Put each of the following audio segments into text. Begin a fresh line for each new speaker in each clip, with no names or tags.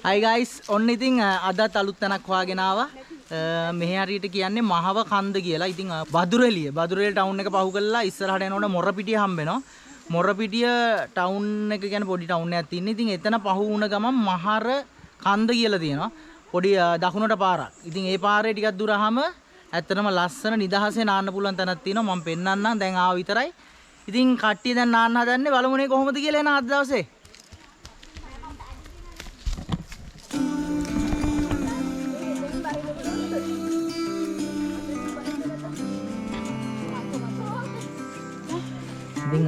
Hi guys, ඔන්න ඉතින් අදත් අලුත් තැනක් හොයාගෙන ආවා. මෙහි හරියට කියන්නේ මහව කන්ද කියලා. ඉතින් බදුරෙලිය ටවුන් එක පහු කරලා ඉස්සරහට යනකොට මොරපිටිය හම්බ වෙනවා. මොරපිටිය ටවුන් එක කියන්නේ පොඩි ටවුන් එකක් තියෙන. ඉතින් එතන පහු වුණ ගමන් මහර කන්ද කියලා තියෙනවා. පොඩි දකුණට පාරක්. ඉතින් ඒ පාරේ ටිකක් දුරහම ඇත්තටම ලස්සන නිදහසේ නාන්න පුළුවන් තැනක් තියෙනවා. මම පෙන්නන්නම්. දැන් ආව විතරයි. ඉතින් කට්ටිය දැන් නාන්න හදන්නේ බලමුනේ කොහොමද කියලා එන අද දවසේ. ඉතින්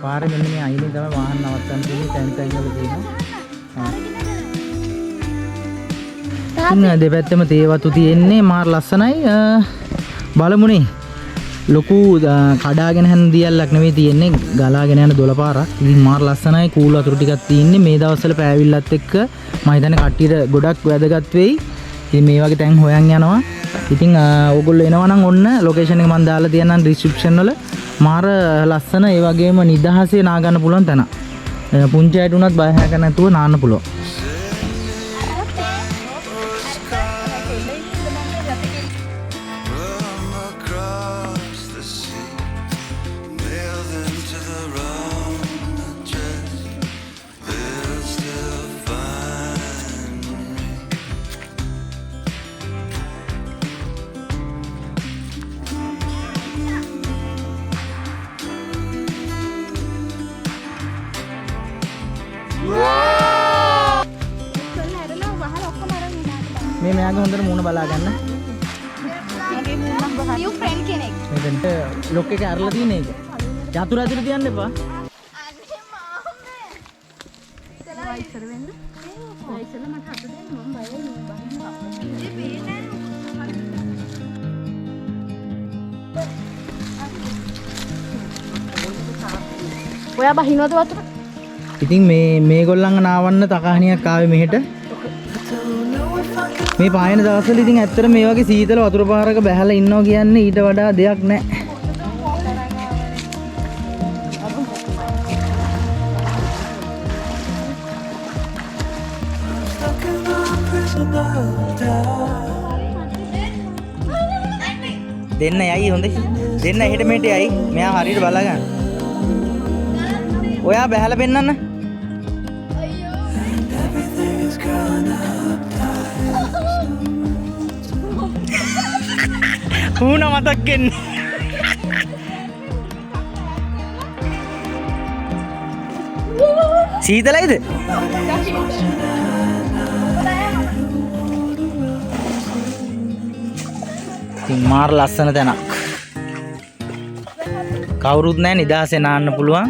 පාරේ මෙන්න මේ අයිනේ තමයි වාහන නවත්තන්න තියෙන්නේ තැන් තැන් වල තියෙනවා. ඉතින් දෙපැත්තෙම තේ වතු තියෙන්නේ මාර ලස්සනයි. බලමුනේ ලොකු කඩාගෙන යන දියල්ලක් නෙවෙයි තියෙන්නේ ගලාගෙන යන දොළ පාරක්. ඉතින් මාර ලස්සනයි කූල් වතුර ටිකක් තියෙන්නේ. මේ දවස්වල පෑවිල්ලත් එක්ක මම හිතන්නේ කට්ටියට ගොඩක් වැදගත් වෙයි. ඉතින් මේ වගේ තැන් හොයන් යනවා. ඉතින් ඕගොල්ලෝ එනවා නම් ඔන්න ලොකේෂන් එක මම දාලා තියන්නම් ඩිස්ක්‍රිප්ෂන් වල. මාර ලස්සන ඒ වගේම නිදහසේ නා ගන්න පුළුවන් තැන. පුංචි අයට උනත් බය හැක නැතුව නාන්න පුළුවන්. මේ මෙයාගේ හොඳට මූණ බලා ගන්න. මගේ මූණ නම් බහන්න. new friend කෙනෙක්. මෙතනට ලොක් එක අරලා තියෙන එක. යතුරු ඇතුලේ තියන්න එපා. අනේ මාමේ. ඉතලා ඉස්සර වෙන්න. ඉස්සලා මට හත දෙන්න මම බයයි බහින්න. ඔයා බහිනවද වතුර? ඉතින් මේගොල්ලන් නාවන්න තකහණියක් ආවේ මෙහෙට. මේ පායන දවස්වල ඉතින් ඇත්තට මේ වගේ සීතල වතුර පාරක බැහැලා ඉන්නවා කියන්නේ ඊට වඩා දෙයක් නැහැ. දෙන්න යයි හොඳයි. දෙන්න එහෙට මෙහෙට යයි. මෙයා හරියට බලා ගන්න. ඔයා බැහැලා පෙන්නන්න. හුණ මතක් වෙන්නේ. සීතලයිද? ඉතින් මාර ලස්සන තැනක්. කවුරුත් නැහැ නිදහසේ නාන්න පුළුවන්.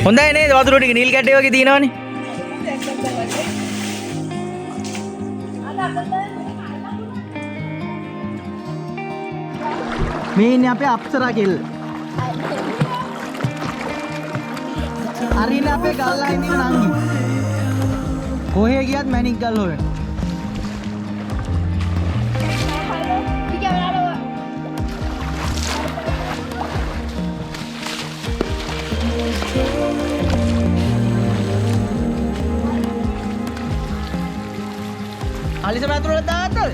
හොඳයි නේද වතුර ටික නිල් කැටේ වගේ තියෙනවනේ. මේ ඉන්නේ අපේ අප්සරා කෙල්ල. අරින අපේ ගල්ලා ඉන්න නංගි. කොහේ ගියත් මැණික් ගල් හොයන. Alisa matro na tato.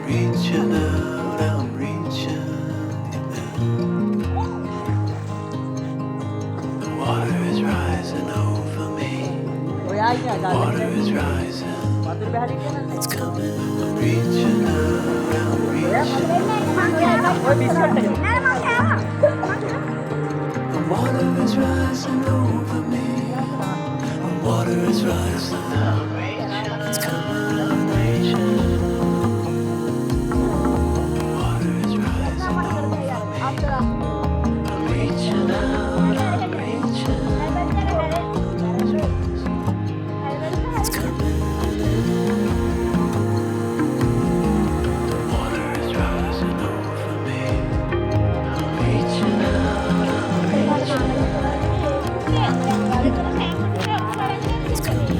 reaching out, I'm reaching. The water is rising over me. Water is rising. It's coming. I'm reaching out, I'm reaching. The water is rising over me. The water is rising. It's coming. I'm reaching. Water is rising over me. I'm reaching out, I'm reaching. It's coming. The water is rising over me. I'm reaching out, I'm reaching. It's coming.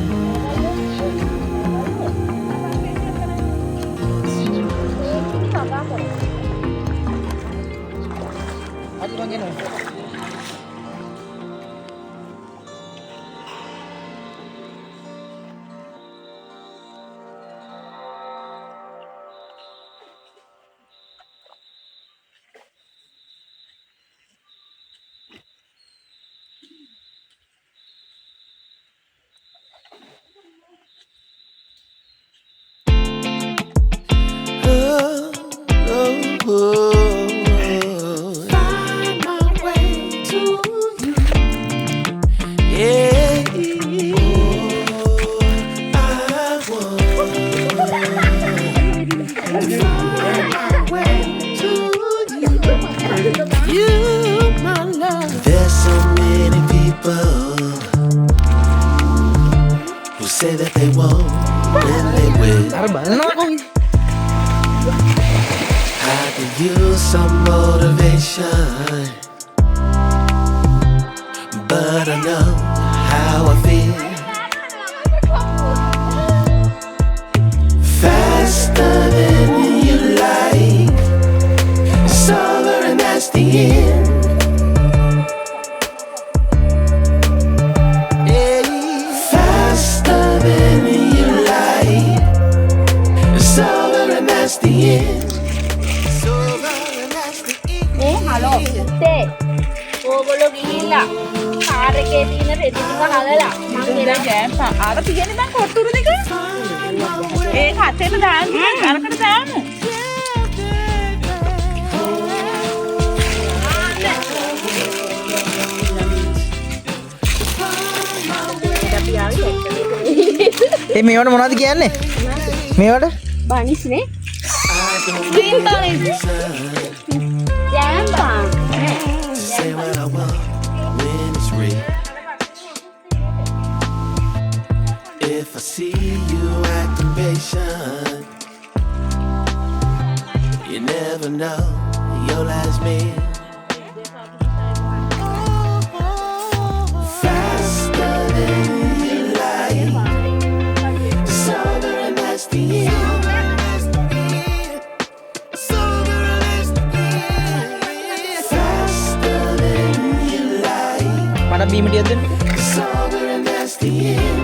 Find my way to you. Yeah. I want to find my way to you. You, my love. There's so many people who say that they won't and they will. I could use some motivation, but I know how I feel. Faster than you like, it's over and that's the end. Faster than you like, it's over and that's the end.
Hello තේ ඕගොල්ලෝ ගිහිල්ලා car එකේ තියෙන රෙදි ටික හදලා මම එනවා ජෑම් අර තියෙන්නේ මං කොට්ටුරු දෙක ඒක හතේට දාන්න අරකට දාන්න
මේවට මොනවද කියන්නේ මේවට
බනිස් නේ green bunnies jam pan
Say what I want when it's real. If I see you acting patient, you never know your last meal. Faster than you like, it's over and that's the end.
මට බීමටියක් දෙන්න
Sober and that's the end.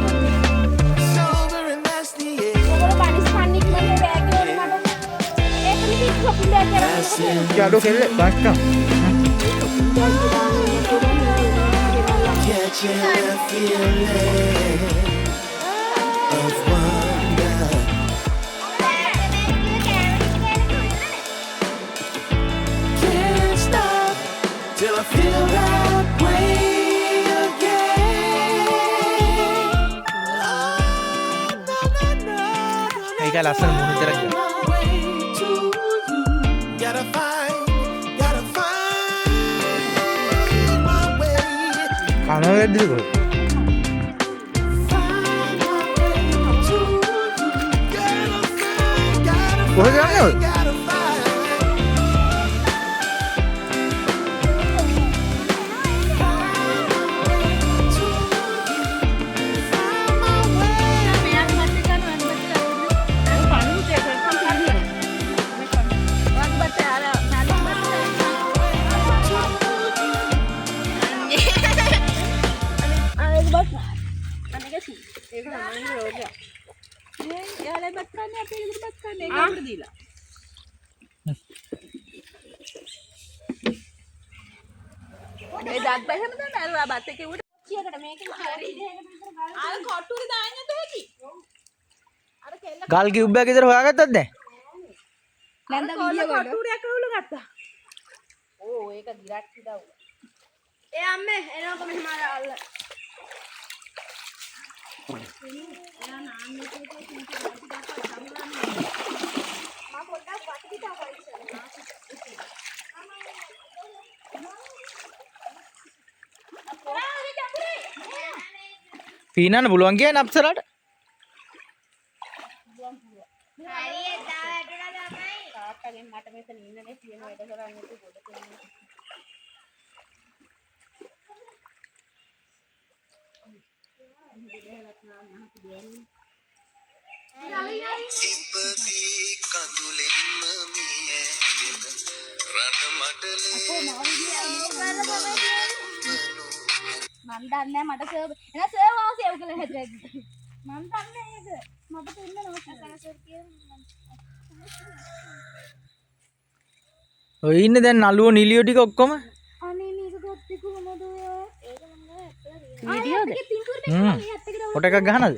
Sober and that's the end.
ඕගොල්ලෝ බනිස් කන්න ඉක්මනට bag වල මට ඒක නිකන් shopping bag
That's
කරලා
it.
යාඩෝ කෙල්ල බස්ටා
Catch a feeling of wonder. Can't stop till I feel that way again.
ඒක ලස්සන මුහුණ විතරක්
My way to you. Gotta find my way.
කන වැඩිද කොහෙද
Find my way to you.
කොහෙද යන්නේ ඔය
Gotta find.
ඒක ආයෙ බත් කන්නේ අපේ ගෙදර බත් කන්නේ ඒක අපිට දීලා. ඒ දත් බැහැම තමයි අර බත් එකේ උඩ චියකට මේකෙන් හරි අර කොට්ටුරේ දාන්න දෙහකි. අර කෙල්ල
ගල් කිව්බයක් විතර හොයාගත්තද දැන්?
නැන්ද වීඩියෝ කොට්ටුරයක් අවුල ගත්තා. ඕ ඒක ගිරක් කිදවුවා. ඒ අම්මේ එනකො මෙහෙම අල්ල. එයා නාන්නේ කෝකේ කින්ට බටි දාපුවා සම්මරන්නේ. මම පොඩ්ඩක් වටි පිටා පයිසලා.
පීනන්න පුළුවන් කියන්නේ අප්සරාට.
හරියට දාවැටුණා තමයි. තාත්තගෙන් මට මෙතන ඉන්නනේ කියන වැඩ කරන්නේ පොඩ දෙන්නේ. මන් දන්නේ මට සර්ව් එන සර්ව් ආව සේව් කළා හැදුවා. මන් දන්නේ ඒක. මට දෙන්න නෑ සර්
ඔය ඉන්නේ දැන් නළුවෝ නිලියෝ ටික ඔක්කොම.
අනේ මේක ගත්තේ කොහමද ඔය? ඒක මම ඇත්තට වීඩියෝද?
ෆොටෝ එකක් ගහනද?